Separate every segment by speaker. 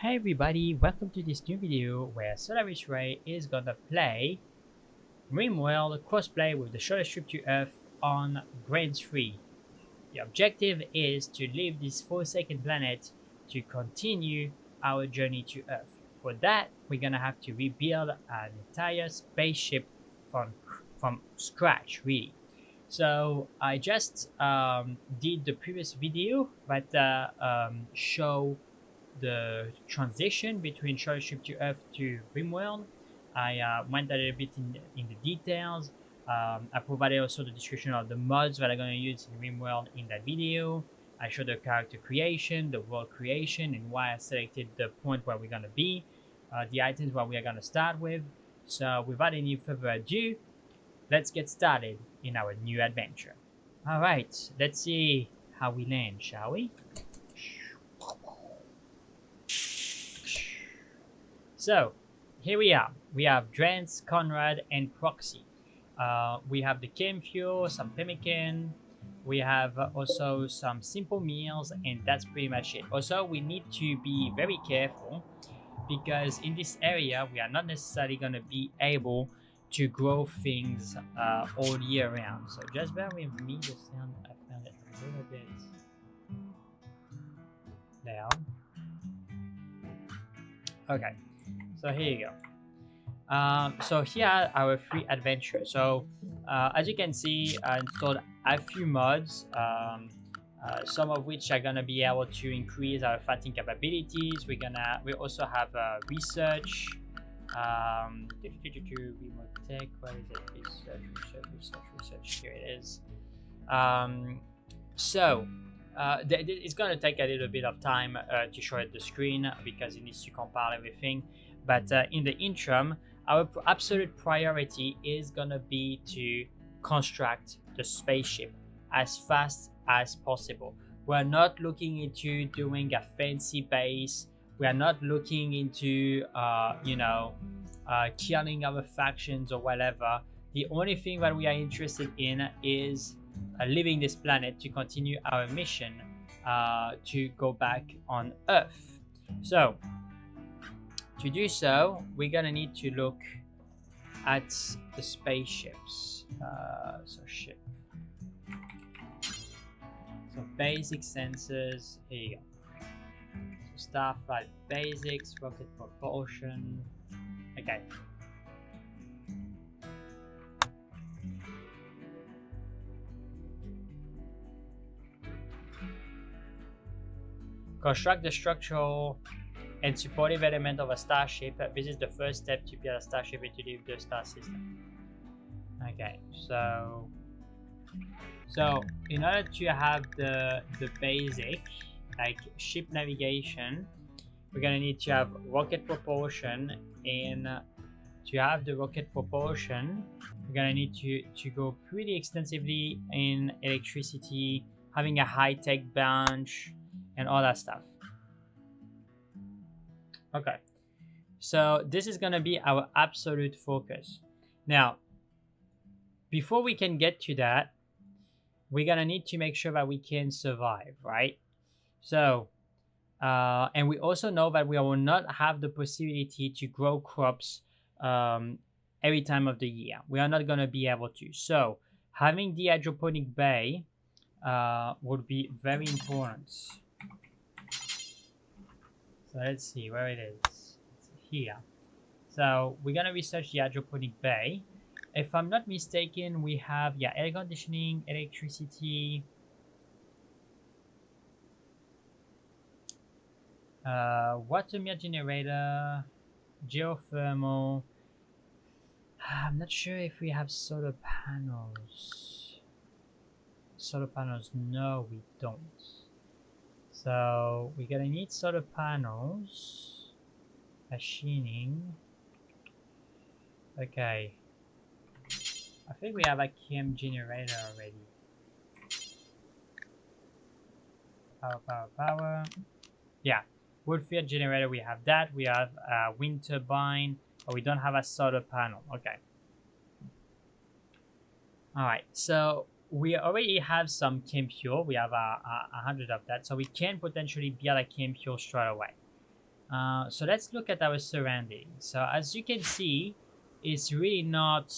Speaker 1: Hey everybody, welcome to this new video where Solaris Ray is gonna play Rimworld crossplay with the shortest trip to Earth on Grade 3. The objective is to leave this forsaken planet to continue our journey to Earth. For that, we're gonna have to rebuild an entire spaceship from scratch, really. So I just did the previous video that show the transition between shortest trip to Earth to Rimworld. I went a little bit in the details. I provided also the description of the mods that I'm going to use in Rimworld in that video. I showed the character creation, the world creation, and why I selected the point where we're going to be, the items where we are going to start with. So without any further ado, let's get started in our new adventure. Alright, let's see how we land, shall we? So, here we are. We have Drans, Conrad, and Proxy. We have the chem fuel, some pemmican. We have also some simple meals, and that's pretty much it. Also, we need to be very careful because in this area, we are not necessarily going to be able to grow things all year round. So just bear with me. The sound, I found it a little bit down. Okay. So here you go. So here are our three adventures. So as you can see, I installed a few mods, some of which are gonna be able to increase our fighting capabilities. We also have research. Remote tech. Where is it? Research. Here it is. It's gonna take a little bit of time to show it the screen because it needs to compile everything. But in the interim, our absolute priority is gonna be to construct the spaceship as fast as possible. We're not looking into doing a fancy base. We are not looking into, killing our factions or whatever. The only thing that we are interested in is leaving this planet to continue our mission to go back on Earth. So, to do so, we're gonna need to look at the spaceships. Ship. So basic sensors. Here you go. So starflight basics, rocket propulsion. Okay. Construct the structural and supportive element of a starship. This is the first step to build a starship and to leave the star system. Okay, so in order to have the basic, like ship navigation, we're gonna need to have rocket propulsion, and to have the rocket propulsion, we're gonna need to go pretty extensively in electricity, having a high-tech bench, and all that stuff. Okay, so this is gonna be our absolute focus. Now, before we can get to that, we're gonna need to make sure that we can survive, right? So, and we also know that we will not have the possibility to grow crops every time of the year. We are not gonna be able to. So, having the hydroponic bay would be very important. So let's see where it is. It's here. So we're gonna research the hydroponic bay. If I'm not mistaken, we have air conditioning, electricity, water meter generator, geothermal. I'm not sure if we have solar panels. Solar panels, no, we don't. So we're gonna need solar panels, machining. Okay, I think we have a chem generator already. Power. Yeah, wood field generator, we have that. We have a wind turbine, but we don't have a solar panel. Okay. All right, so we already have some chem fuel. We have 100 of that, so we can potentially build a chem fuel straight away. So let's look at our surroundings. So as you can see, it's really not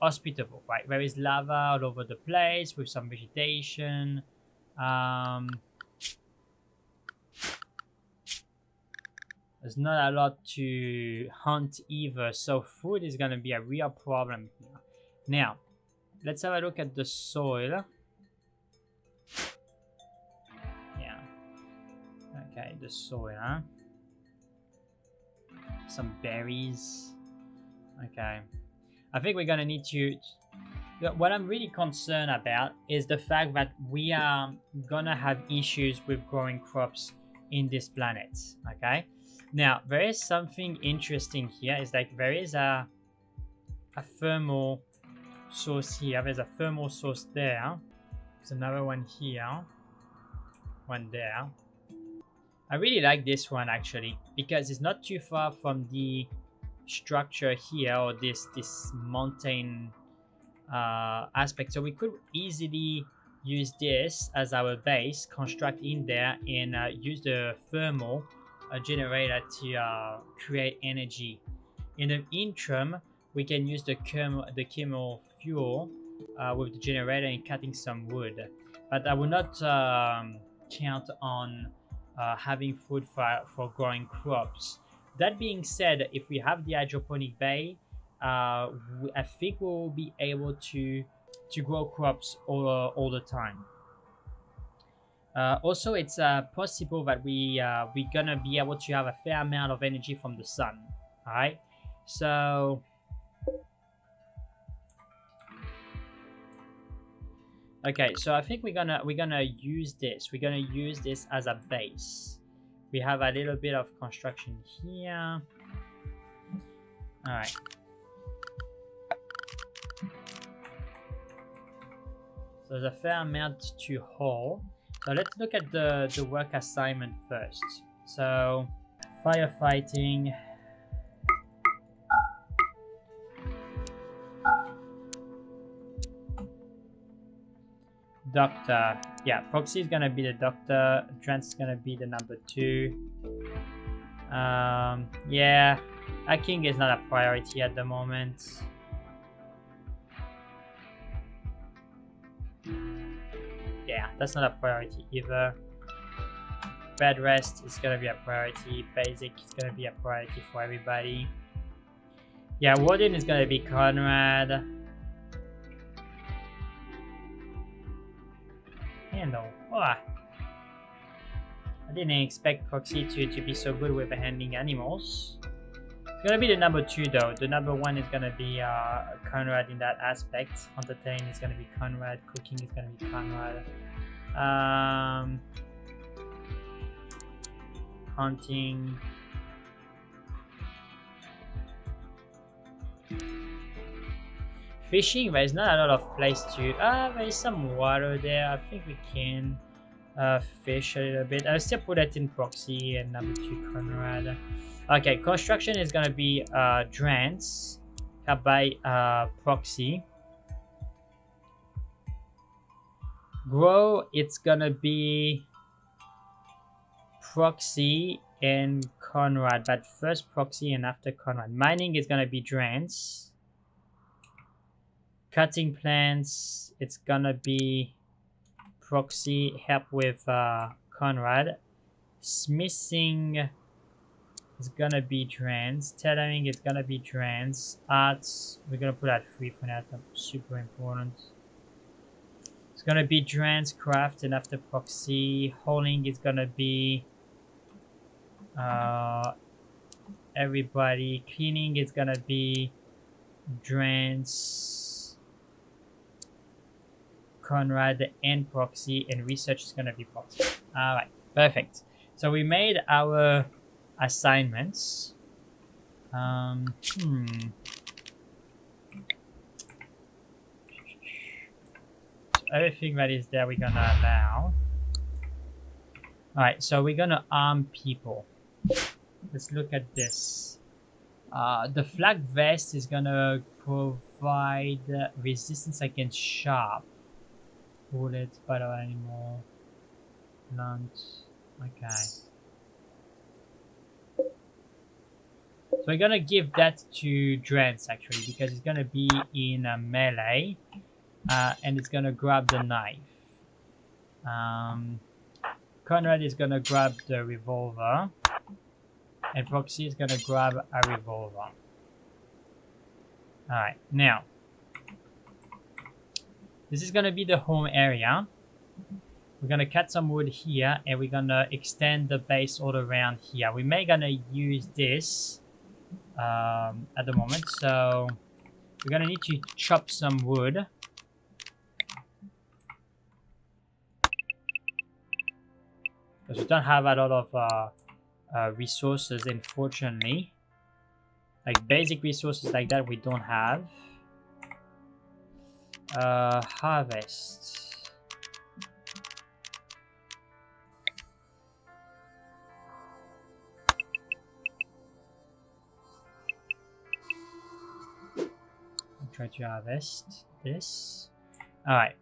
Speaker 1: hospitable, right? There is lava all over the place with some vegetation. There's not a lot to hunt either, so food is gonna be a real problem here. Now, let's have a look at the soil. Yeah. Okay, the soil, huh? Some berries. Okay. I think we're gonna need to... What I'm really concerned about is the fact that we are gonna have issues with growing crops in this planet, okay? Now, there is something interesting here. Is like there is a thermal source here. There's a thermal source there. There's another one here. One there. I really like this one actually because it's not too far from the structure here or this mountain aspect. So we could easily use this as our base, construct in there, and use the thermal generator to create energy. In the interim, we can use the chemical fuel with the generator and cutting some wood. But I will not count on having food for growing crops. That being said, if we have the hydroponic bay, I think we will be able to grow crops all the time. Also, it's possible that we're gonna be able to have a fair amount of energy from the sun. All right, so okay, so I think we're gonna use this. We're gonna use this as a base. We have a little bit of construction here. All right. So there's a fair amount to haul. So let's look at the work assignment first. So firefighting. Doctor. Yeah, Proxy is gonna be the doctor. Drans is gonna be the number 2. Yeah, hacking is not a priority at the moment. Yeah, that's not a priority either. Bed rest is gonna be a priority. Basic is gonna be a priority for everybody. Yeah, Warden is gonna be Conrad. Handle. Oh, I didn't expect Proxy to be so good with handling animals. It's gonna be the number 2 though. The number 1 is gonna be Conrad in that aspect. Entertain is gonna be Conrad. Cooking is gonna be Conrad. Hunting. Fishing, there is not a lot of place to... there is some water there. I think we can fish a little bit. I'll still put that in Proxy and number 2 Conrad. Okay, construction is gonna be Drans by Proxy. Grow, it's gonna be Proxy and Conrad, but first Proxy and after Conrad. Mining is gonna be Drans. Cutting plants, it's gonna be Proxy, help with Conrad. Smithing is gonna be Drans. Tailoring is gonna be Drans. Arts, we're gonna put at 3 for now, that's super important. It's gonna be Drans. Craft, and after Proxy. Hauling is gonna be everybody. Cleaning is gonna be Drans, Conrad, and Proxy, and research is gonna be Proxy. Alright, perfect. So we made our assignments. Everything that is there we're gonna allow. Alright, so we're gonna arm people. Let's look at this. The flak vest is gonna provide resistance against sharp bullets, battle animal, blunt. Okay. So we're gonna give that to Drans actually, because it's gonna be in a melee, and it's gonna grab the knife. Conrad is gonna grab the revolver, and Proxy is gonna grab a revolver. Alright, now this is gonna be the home area. We're gonna cut some wood here, and we're gonna extend the base all around here. We may gonna use this at the moment, so we're gonna need to chop some wood. Because we don't have a lot of resources, unfortunately. Like basic resources like that we don't have. Harvest. Try to harvest this. Alright,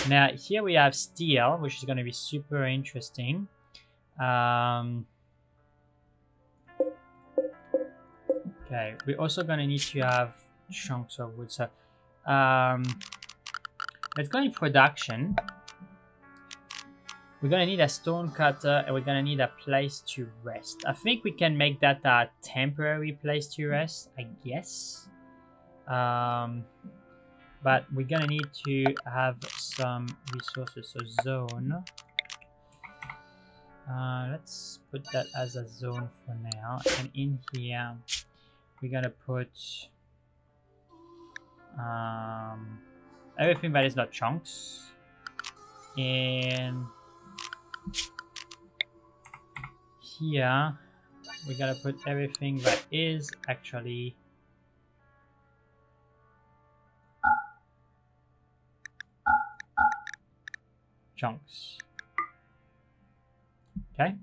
Speaker 1: now here we have steel, which is going to be super interesting. Okay, we're also going to need to have chunks of wood. So let's go in production. We're going to need a stone cutter, and we're going to need a place to rest. I think we can make that a temporary place to rest, I guess. But we're gonna need to have some resources. So zone, let's put that as a zone for now, and in here we're gonna put everything that is not chunks, and here we're gonna put everything that is actually chunks. Okay.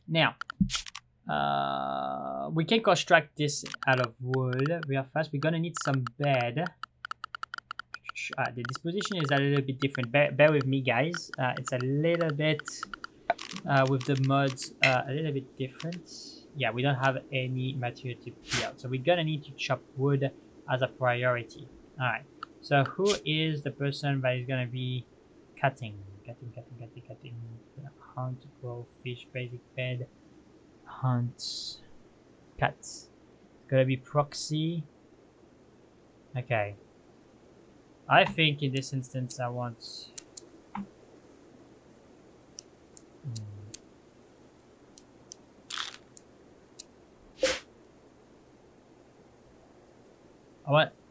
Speaker 1: Now, we can construct this out of wood real fast. We're gonna need some bed. The disposition is a little bit different. Bear with me, guys. It's a little bit with the mods a little bit different. Yeah, we don't have any material to peel, so we're gonna need to chop wood as a priority. All right. So who is the person that is gonna be cutting? Hunt, grow, fish, basic bed, hunt, cut. It's gonna be Proxy. Okay. I think in this instance I want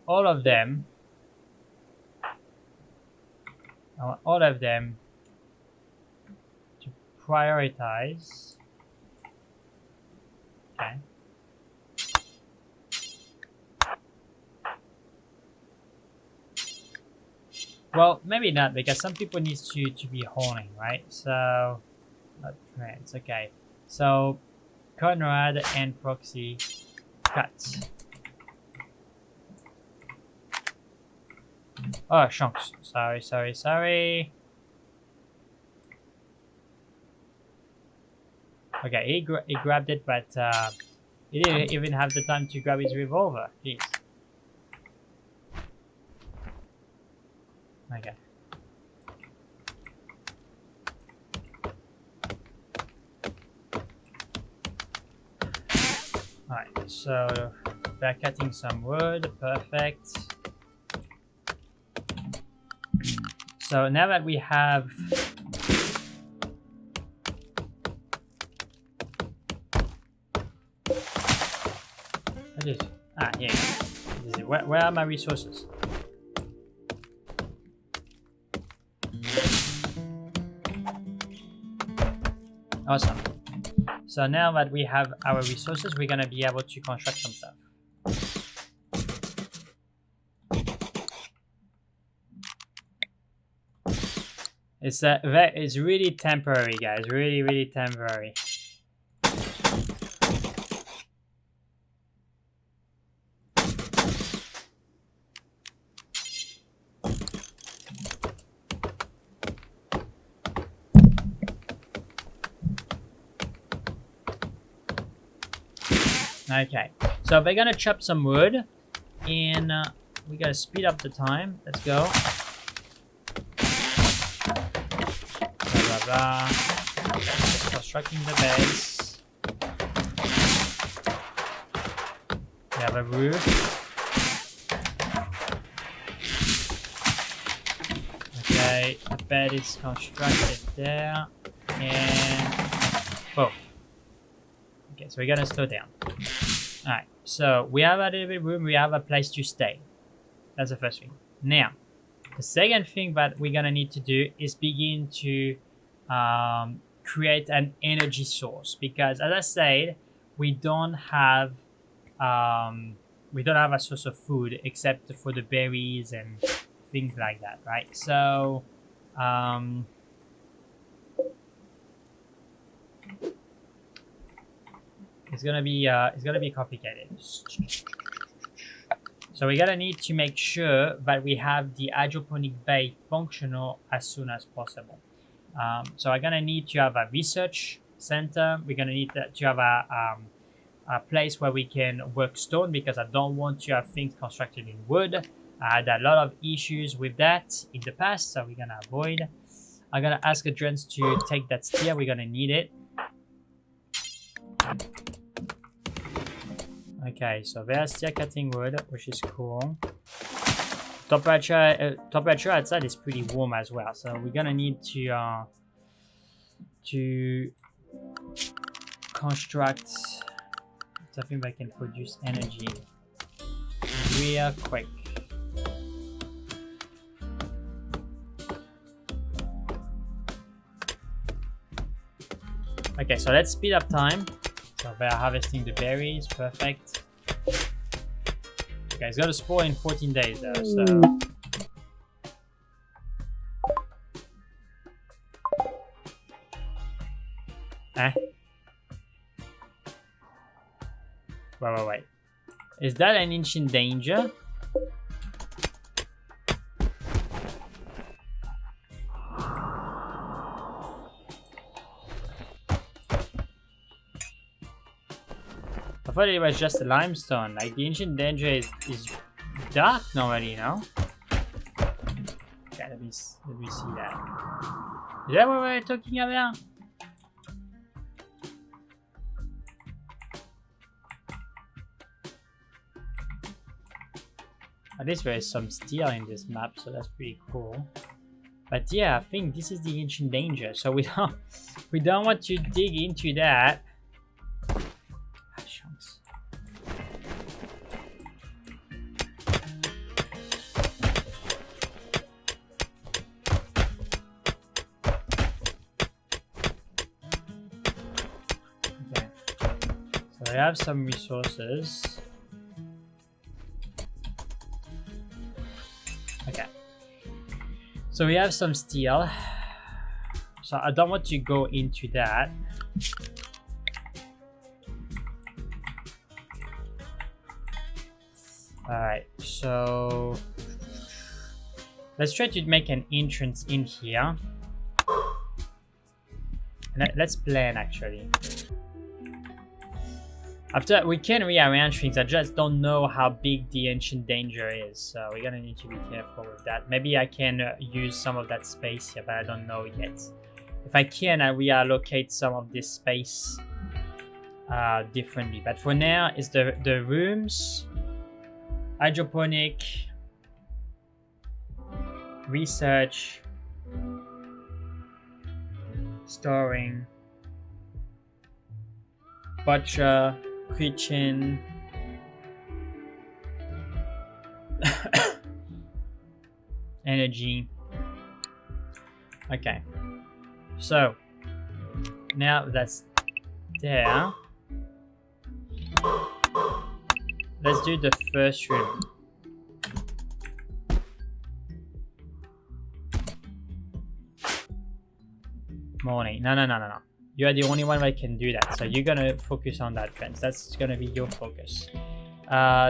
Speaker 1: all of them. I want all of them to prioritize. Okay. Well, maybe not, because some people need to be honing, right? So, not trans. Okay. So, Conrad and Proxy cut. Oh, chunks. Sorry. Okay, he grabbed it, but he didn't even have the time to grab his revolver. Jeez. Okay. Alright, so they're cutting some wood. Perfect. So now that we have what is it? Ah, here. Where are my resources? Awesome. So now that we have our resources, we're gonna be able to construct some stuff. It's really temporary, guys. Really temporary. Okay, so we're gonna chop some wood, and we gotta speed up the time. Let's go. Blah blah blah. Just constructing the base. We have a roof. Okay, the bed is constructed there, and whoa. Okay, so we're gonna slow down. Alright, so we have a little bit of room, we have a place to stay. That's the first thing. Now, the second thing that we're gonna need to do is begin to create an energy source, because as I said, we don't have a source of food except for the berries and things like that, right? So it's gonna be complicated. So we're gonna need to make sure that we have the hydroponic bay functional as soon as possible. So we're gonna need to have a research center. We're gonna need to have a place where we can work stone, because I don't want to have things constructed in wood. I had a lot of issues with that in the past, so we're gonna avoid. I'm gonna ask Drans to take that steel. We're gonna need it. Okay, so they're still cutting wood, which is cool. Temperature outside is pretty warm as well, so we're gonna need to construct something that can produce energy real quick. Okay, so let's speed up time. So they're harvesting the berries, perfect. Okay, it's got to spoil in 14 days though, so... Wait. Is that an ancient danger? I thought it was just a limestone. Like, the ancient danger is dark normally, you know? Okay, let me see that. Is that what we're talking about? At least there is some steel in this map, so that's pretty cool. But yeah, I think this is the ancient danger, so we don't want to dig into that. Chunks. Okay, so I have some resources. Okay, so we have some steel, so I don't want to go into that. Alright, so let's try to make an entrance in here. Let's plan actually. After we can rearrange things, I just don't know how big the ancient danger is, so we're gonna need to be careful with that. Maybe I can use some of that space here, but I don't know yet. If I can, I reallocate some of this space differently. But for now, it's the rooms, hydroponic, research, storing, butcher, kitchen, energy. Okay, so now that's there, let's do the first room. Morning. No. You are the only one that can do that, so you're gonna focus on that, friends. That's gonna be your focus.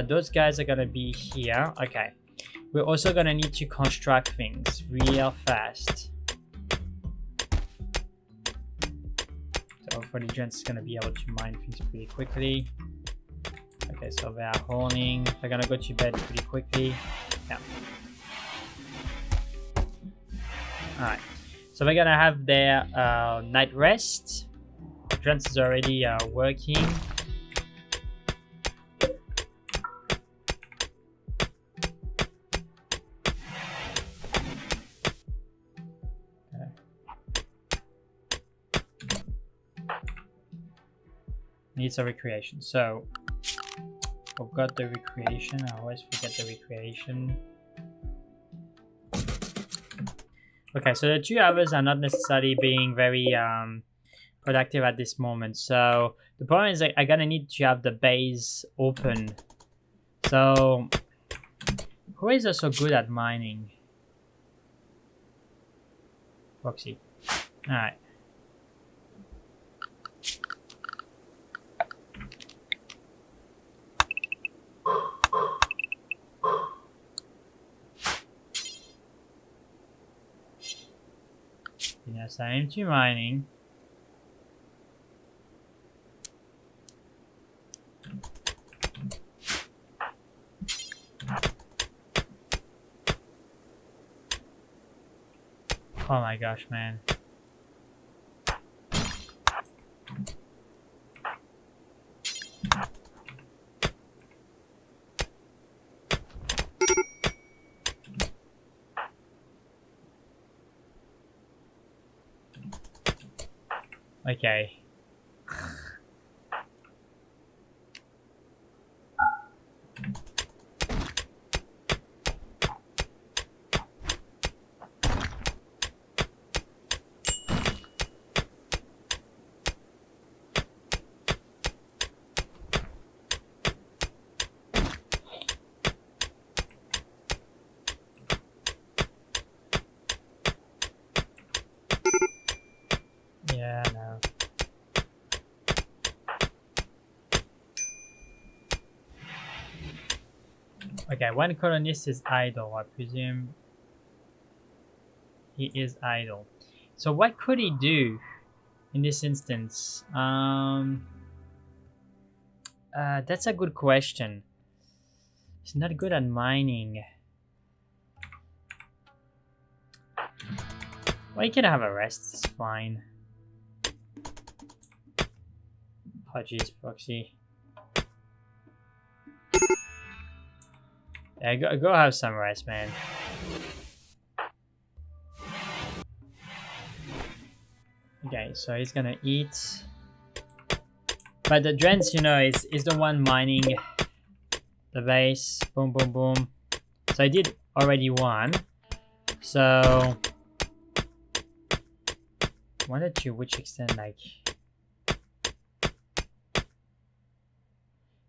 Speaker 1: Those guys are gonna be here. Okay, we're also gonna need to construct things real fast. So hopefully Drans is gonna be able to mine things pretty quickly. Okay, so they are horning. They're gonna go to bed pretty quickly. Yeah. Alright. So they're gonna have their night rest. Drans is already working. Okay. Needs a recreation. So forgot the recreation. I always forget the recreation. Okay, so the 2 hours are not necessarily being very productive at this moment. So the problem is I'm gonna need to have the base open. So who is also good at mining? Proxy. Alright. Yes, I am to mining. Oh my gosh, man. Okay. Yeah, no. Okay, one colonist is idle. I presume he is idle. So what could he do in this instance? That's a good question. He's not good at mining. Well, he can have a rest. It's fine. Oh jeez, Proxy. Yeah, go have some rest, man. Okay, so he's gonna eat. But the Drans, you know, is the one mining the base. Boom, boom, boom. So I did already one. So wanted to which extent, like,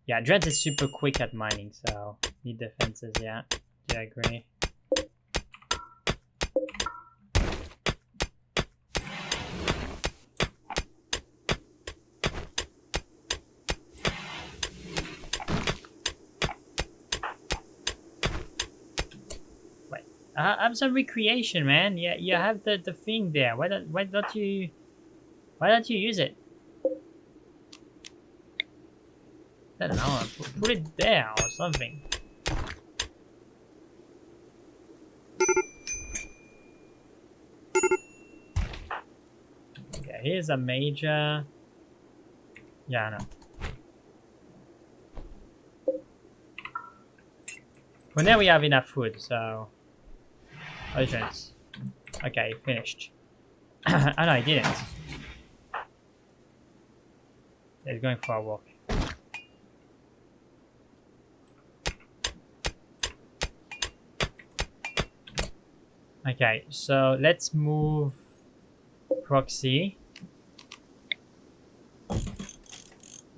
Speaker 1: yeah, Drans is super quick at mining, so need defenses. Yeah, I agree. Have some recreation, man. Yeah, you have the thing there. Why don't you use it? I don't know. Put it there or something. Okay, here's a major. Yeah, I know. For now, we have enough food, so. Oceans. Okay, finished. Oh no, I didn't. He's going for a walk. Okay, so let's move Proxy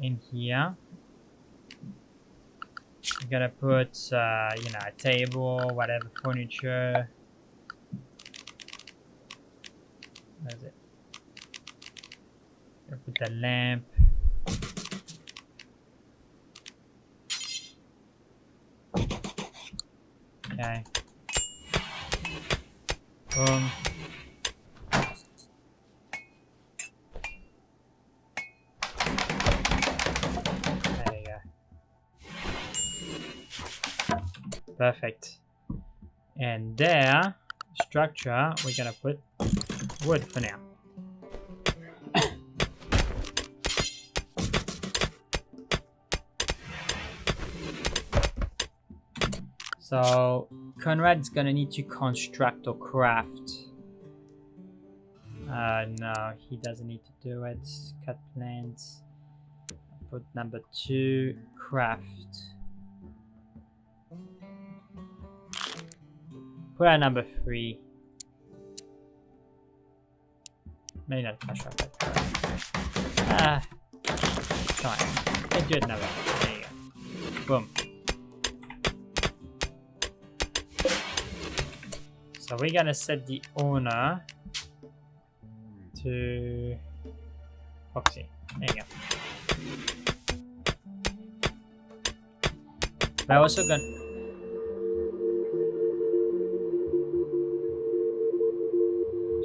Speaker 1: in here. I'm gonna put, you know, a table, whatever, furniture. Where is it? Gonna put the lamp. Okay. Boom. There you go. Perfect. And there, structure, we're gonna put wood for now. So Conrad's gonna need to construct or craft. No, he doesn't need to do it. Cut plants. Put number 2, craft. Put out number 3. Maybe not construct that. Fine. Let's do it another way. There you go. Boom. So we're gonna set the owner to Proxy. There you go. We're also gonna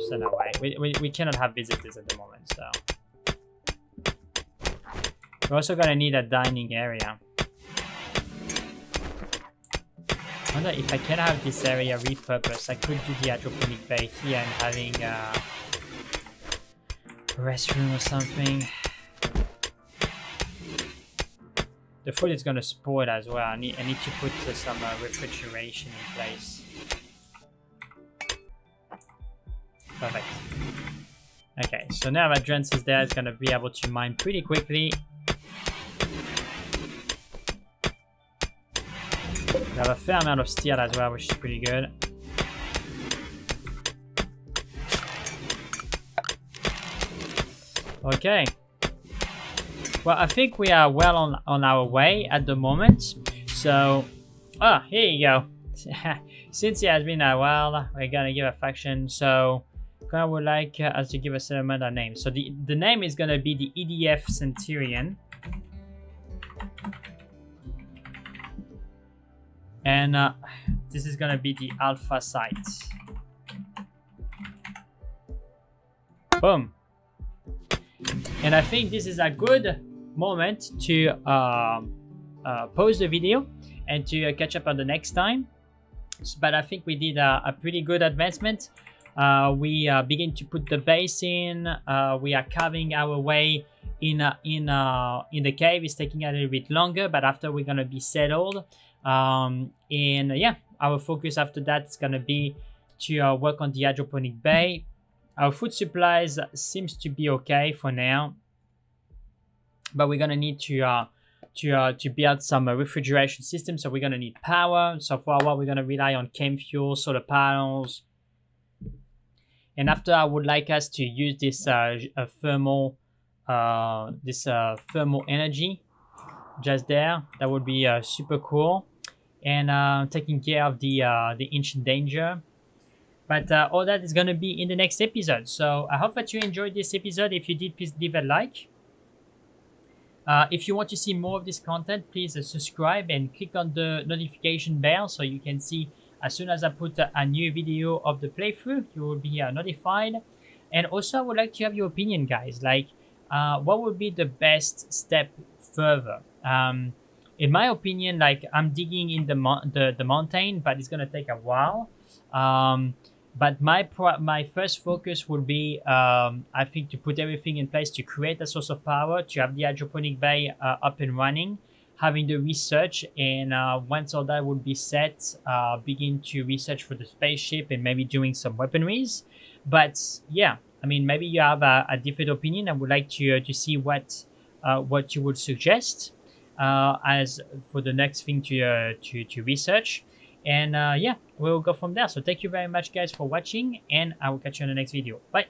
Speaker 1: so no way. We cannot have visitors at the moment, so we're also gonna need a dining area. I wonder if I can have this area repurposed. I could do the hydroponic bay here and having a restroom or something. The food is gonna spoil as well. I need to put some refrigeration in place. Perfect. Okay, so now that Drans is there, it's gonna be able to mine pretty quickly. We have a fair amount of steel as well, which is pretty good. Okay. Well, I think we are well on our way at the moment. So, here you go. Since it has been a while, we're gonna give a faction. So, I would like us to give a settlement a name. So the name is gonna be the EDF Centurion. And this is gonna be the Alpha site. Boom. And I think this is a good moment to pause the video and to catch up on the next time. But I think we did a pretty good advancement. We begin to put the base in. We are carving our way in the cave. It's taking a little bit longer, but after we're gonna be settled. And yeah, our focus after that is gonna be to work on the hydroponic bay. Our food supplies seems to be okay for now, but we're gonna need to build some refrigeration system. So we're gonna need power. So for a while, we're gonna rely on chem fuel, solar panels. And after, I would like us to use this thermal energy just there. That would be super cool. And taking care of the ancient danger. But all that is going to be in the next episode. So I hope that you enjoyed this episode. If you did, please leave a like. If you want to see more of this content, please subscribe and click on the notification bell so you can see as soon as I put a new video of the playthrough, you will be notified. And also, I would like to have your opinion, guys. Like, what would be the best step further? In my opinion, like, I'm digging in the mountain, but it's gonna take a while. But my first focus would be, I think, to put everything in place to create a source of power, to have the hydroponic bay up and running, having the research, and once all that would be set, begin to research for the spaceship and maybe doing some weaponries. But yeah, I mean, maybe you have a different opinion. I would like to see what you would suggest as for the next thing to research. And yeah, we'll go from there. So thank you very much, guys, for watching, and I will catch you in the next video. Bye.